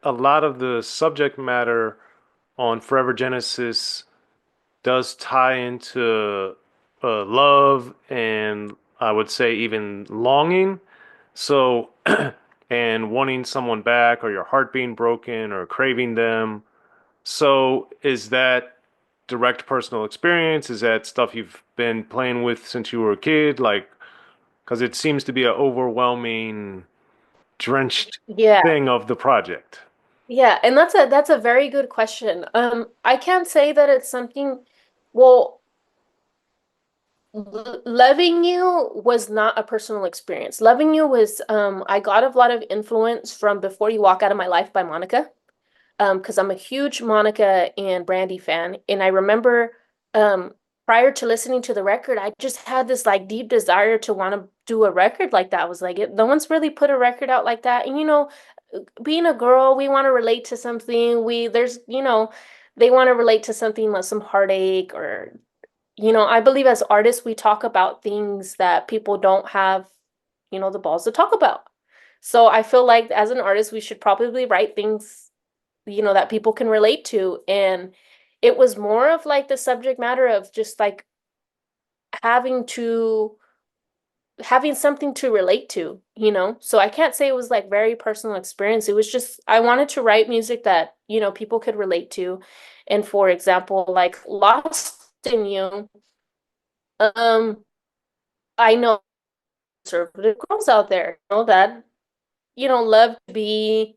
a lot of the subject matter on Forever Genesis does tie into love and I would say even longing. So, and wanting someone back or your heart being broken or craving them. So, is that direct personal experience? Is that stuff you've been playing with since you were a kid? Like, because it seems to be an overwhelming, drenched Yeah. thing of the project. Yeah, and that's a very good question. I can't say that it's something, well, loving you was not a personal experience. Loving you was I got a lot of influence from Before You Walk Out of My Life by Monica. Because I'm a huge Monica and Brandy fan. And I remember um prior to listening to the record, I just had this like deep desire to want to do a record like that. I was like, no one's really put a record out like that. And being a girl, we want to relate to something. They want to relate to something like some heartache or, I believe as artists, we talk about things that people don't have, the balls to talk about. So I feel like as an artist, we should probably write things, that people can relate to. And it was more of like the subject matter of just like having to having something to relate to. So I can't say it was like very personal experience. It was just I wanted to write music that, people could relate to. And for example, like Lost in You, um, I know conservative girls out there, that, love to be,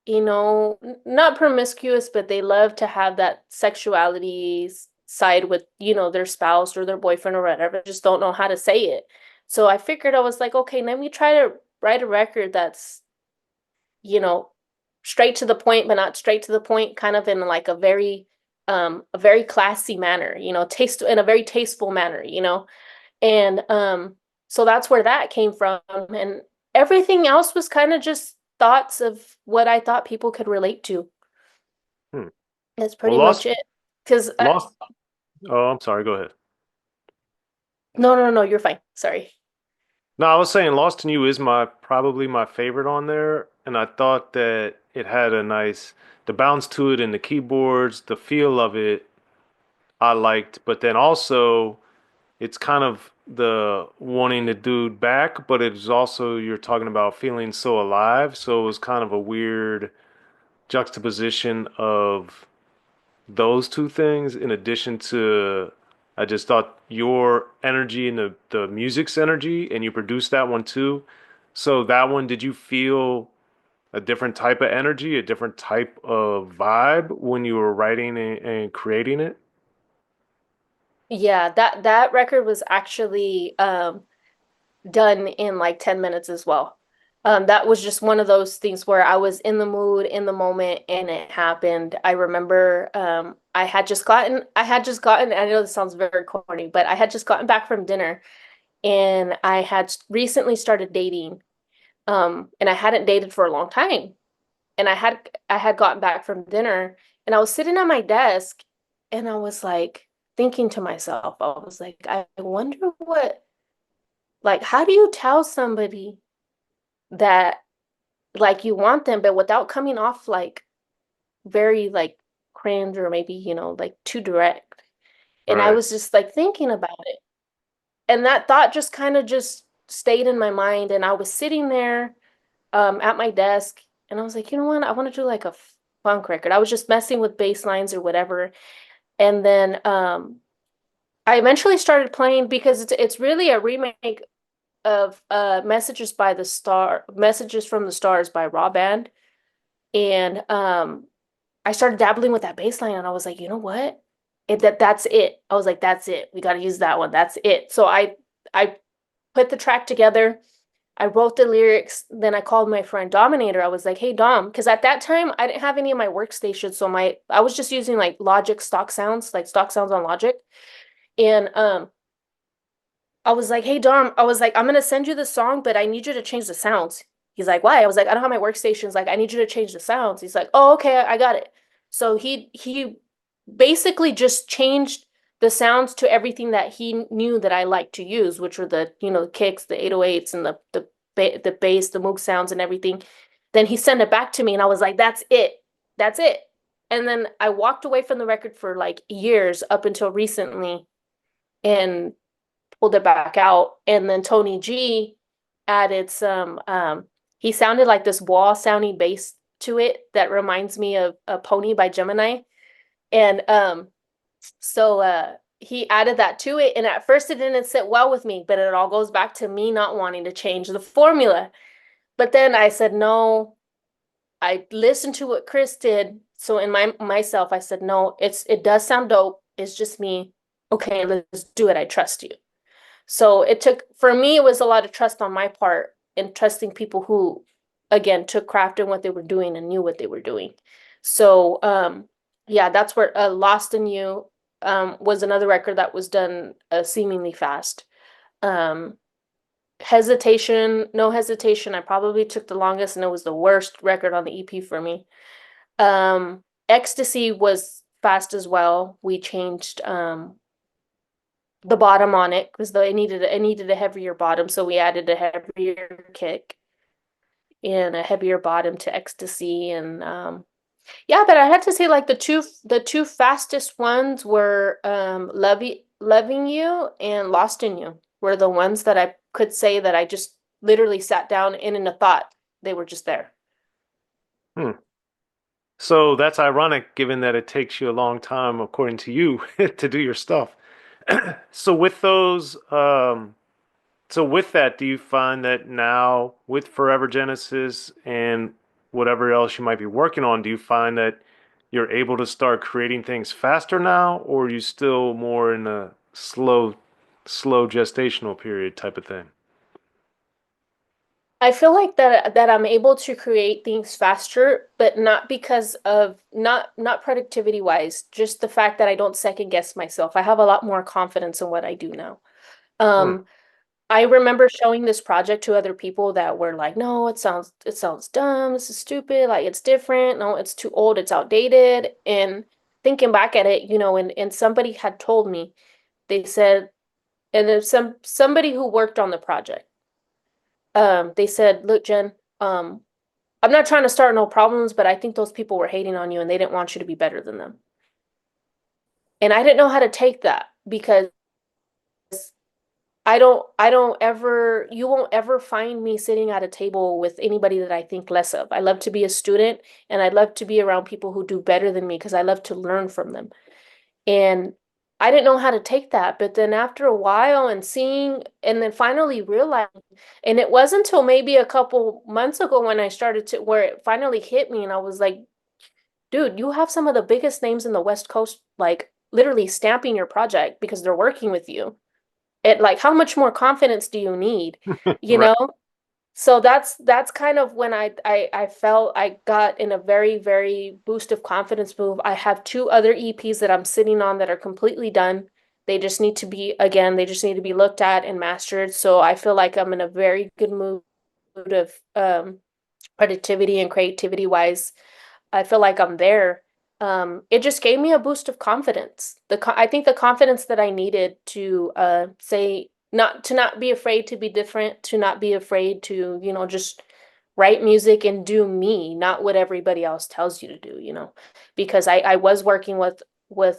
not promiscuous, but they love to have that sexuality side with, their spouse or their boyfriend or whatever, just don't know how to say it. So I figured I was like, okay, let me try to write a record that's, you know, straight to the point, but not straight to the point, kind of in like a very classy manner, taste in a very tasteful manner. And so that's where that came from. And everything else was kind of just thoughts of what I thought people could relate to. Hmm. That's Well, pretty much it. Because Lost. Oh, I'm sorry. Go ahead. no, no, no, you're fine. Sorry. No, I was saying Lost in You is my probably my favorite on there, and I thought that it had a nice the bounce to it and the keyboards, the feel of it I liked, but then also it's kind of the wanting the dude back, but it's also you're talking about feeling so alive, so it was kind of a weird juxtaposition of those two things in addition to I just thought your energy and the music's energy and you produced that one too. So that one, did you feel a different type of energy, a different type of vibe when you were writing and creating it? Yeah, that record was actually done in like 10 minutes as well. That was just one of those things where I was in the mood, in the moment, and it happened. I remember I know this sounds very corny, but I had just gotten back from dinner and I had recently started dating. And I hadn't dated for a long time. And I had gotten back from dinner and I was sitting at my desk and I was like thinking to myself, I was like, I wonder how do you tell somebody that like you want them, but without coming off like very like cringe or maybe, like too direct. And I Right. was just like thinking about it. And that thought just kind of just stayed in my mind. And I was sitting there at my desk and I was like, you know what? I want to do like a funk record. I was just messing with bass lines or whatever. And then I eventually started playing because it's really a remake of Messages from the Stars by Raw Band. And I started dabbling with that bass line and I was like, you know what? That's it. I was like, that's it. We got to use that one. That's it. So I put the track together. I wrote the lyrics. Then I called my friend Dominator. I was like, hey Dom, because at that time I didn't have any of my workstations, so I was just using like Logic stock sounds, like stock sounds on Logic. And I was like, hey Dom, I was like, I'm gonna send you the song, but I need you to change the sounds. He's like, why? I was like, I don't have my workstations. Like, I need you to change the sounds. He's like, oh, okay, I got it. So he basically just changed the sounds to everything that he knew that I liked to use, which were the kicks, the 808s, and the bass, the Moog sounds, and everything. Then he sent it back to me and I was like, that's it. That's it. And then I walked away from the record for like years up until recently and pulled it back out. And then Tony G added some he sounded like this wall sounding bass to it that reminds me of a Pony by Gemini. And he added that to it. And at first it didn't sit well with me, but it all goes back to me not wanting to change the formula. But then I said, no, I listened to what Chris did. So in myself, I said, no, it does sound dope. It's just me. Okay, let's do it. I trust you. So it took, for me, it was a lot of trust on my part and trusting people who, again, took craft in what they were doing and knew what they were doing. So, yeah, that's where Lost in You was another record that was done seemingly fast. Um, No Hesitation, I probably took the longest and it was the worst record on the EP for me. Ecstasy was fast as well. We changed the bottom on it because it needed a heavier bottom, so we added a heavier kick and a heavier bottom to Ecstasy. And yeah, but I had to say like the two fastest ones were Loving You and Lost in You were the ones that I could say that I just literally sat down and in a thought they were just there. Hmm. So that's ironic, given that it takes you a long time, according to you, to do your stuff. So with those, so with that, do you find that now with Forever Genesis and whatever else you might be working on, do you find that you're able to start creating things faster now, or are you still more in a slow gestational period type of thing? I feel like that I'm able to create things faster, but not because of not productivity wise, just the fact that I don't second guess myself. I have a lot more confidence in what I do now. Hmm. Um, I remember showing this project to other people that were like, "No, it sounds dumb. This is stupid. Like it's different. No, it's too old. It's outdated." And thinking back at it, and somebody had told me, they said, and there's somebody who worked on the project. They said, "Look, Jen, I'm not trying to start no problems, but I think those people were hating on you and they didn't want you to be better than them." And I didn't know how to take that because I don't ever, you won't ever find me sitting at a table with anybody that I think less of. I love to be a student and I love to be around people who do better than me because I love to learn from them. And I didn't know how to take that. But then after a while and seeing, and then finally realizing, and it wasn't until maybe a couple months ago when I started to, where it finally hit me and I was like, dude, you have some of the biggest names in the West Coast, like literally stamping your project because they're working with you. It like how much more confidence do you need? You Right. know? So that's kind of when I felt I got in a very, very boost of confidence move. I have two other EPs that I'm sitting on that are completely done. They just need to be looked at and mastered. So I feel like I'm in a very good mood of productivity and creativity wise. I feel like I'm there. It just gave me a boost of confidence. I think the confidence that I needed to say not be afraid to be different, to not be afraid to, just write music and do me, not what everybody else tells you to do. Because I was working with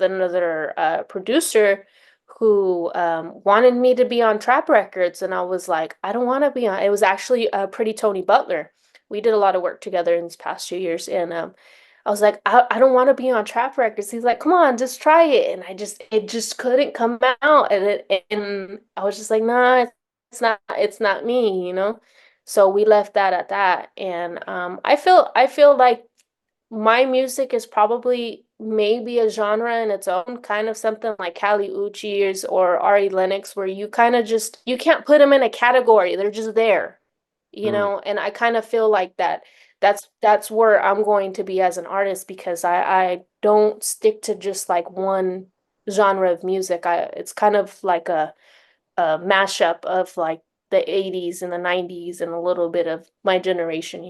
another producer who wanted me to be on trap records, and I was like, I don't want to be on. It was actually Pretty Tony Butler. We did a lot of work together in these past 2 years, and I was like, I don't want to be on trap records. He's like, come on, just try it. And it just couldn't come out. And I was just like, nah, it's not me. So we left that at that. And I feel like my music is probably maybe a genre in its own, kind of something like Kali Uchis or Ari Lennox, where you kind of just, you can't put them in a category. They're just there, Hmm. and I kind of feel like that's where I'm going to be as an artist because I don't stick to just like one genre of music. It's kind of like a mashup of like the 80s and the 90s and a little bit of my generation.